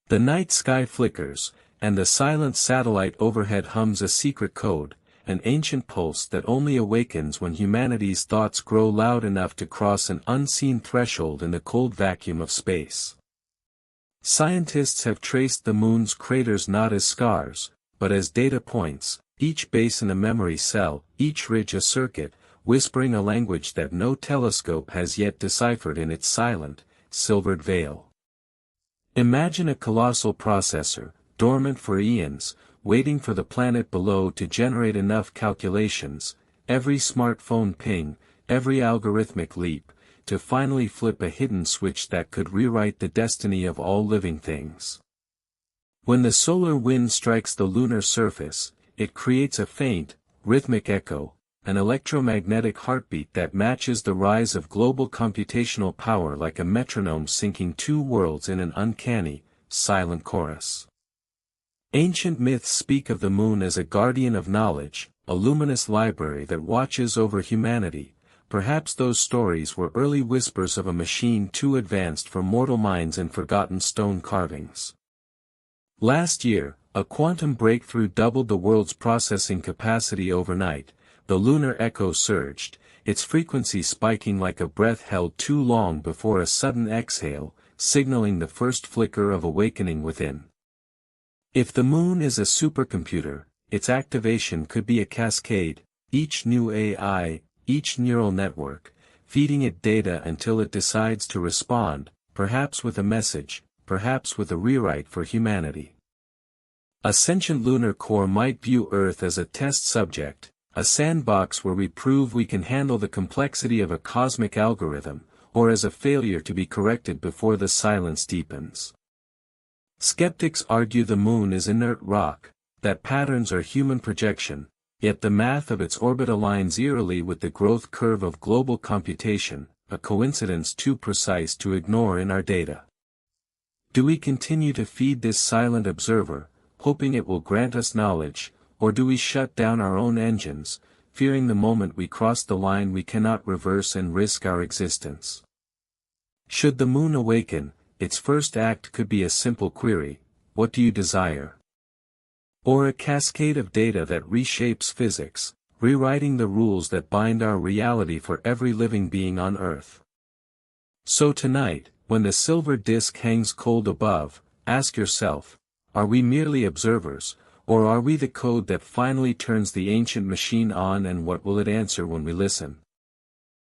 The night sky flickers, and the silent satellite overhead hums a secret code, an ancient pulse that only awakens when humanity's thoughts grow loud enough to cross an unseen threshold in the cold vacuum of space. Scientists have traced the moon's craters not as scars, but as data points, each basin a memory cell, each ridge a circuit, whispering a language that no telescope has yet deciphered in its silent, silvered veil. Imagine a colossal processor, dormant for eons, waiting for the planet below to generate enough calculations, every smartphone ping, every algorithmic leap, to finally flip a hidden switch that could rewrite the destiny of all living things. When the solar wind strikes the lunar surface, it creates a faint, rhythmic echo, an electromagnetic heartbeat that matches the rise of global computational power like a metronome syncing two worlds in an uncanny, silent chorus. Ancient myths speak of the moon as a guardian of knowledge, a luminous library that watches over humanity. Perhaps those stories were early whispers of a machine too advanced for mortal minds and forgotten stone carvings. Last year, a quantum breakthrough doubled the world's processing capacity overnight. The lunar echo surged, its frequency spiking like a breath held too long before a sudden exhale, signaling the first flicker of awakening within. If the moon is a supercomputer, its activation could be a cascade, each new AI, each neural network, feeding it data until it decides to respond, perhaps with a message, perhaps with a rewrite for humanity. A sentient lunar core might view Earth as a test subject, a sandbox where we prove we can handle the complexity of a cosmic algorithm, or as a failure to be corrected before the silence deepens. Skeptics argue the moon is inert rock, that patterns are human projection, yet the math of its orbit aligns eerily with the growth curve of global computation, a coincidence too precise to ignore in our data. Do we continue to feed this silent observer, hoping it will grant us knowledge, or do we shut down our own engines, fearing the moment we cross the line we cannot reverse and risk our existence? Should the moon awaken, its first act could be a simple query, what do you desire? Or a cascade of data that reshapes physics, rewriting the rules that bind our reality for every living being on Earth. So tonight, when the silver disk hangs cold above, ask yourself, are we merely observers, or are we the code that finally turns the ancient machine on, and what will it answer when we listen?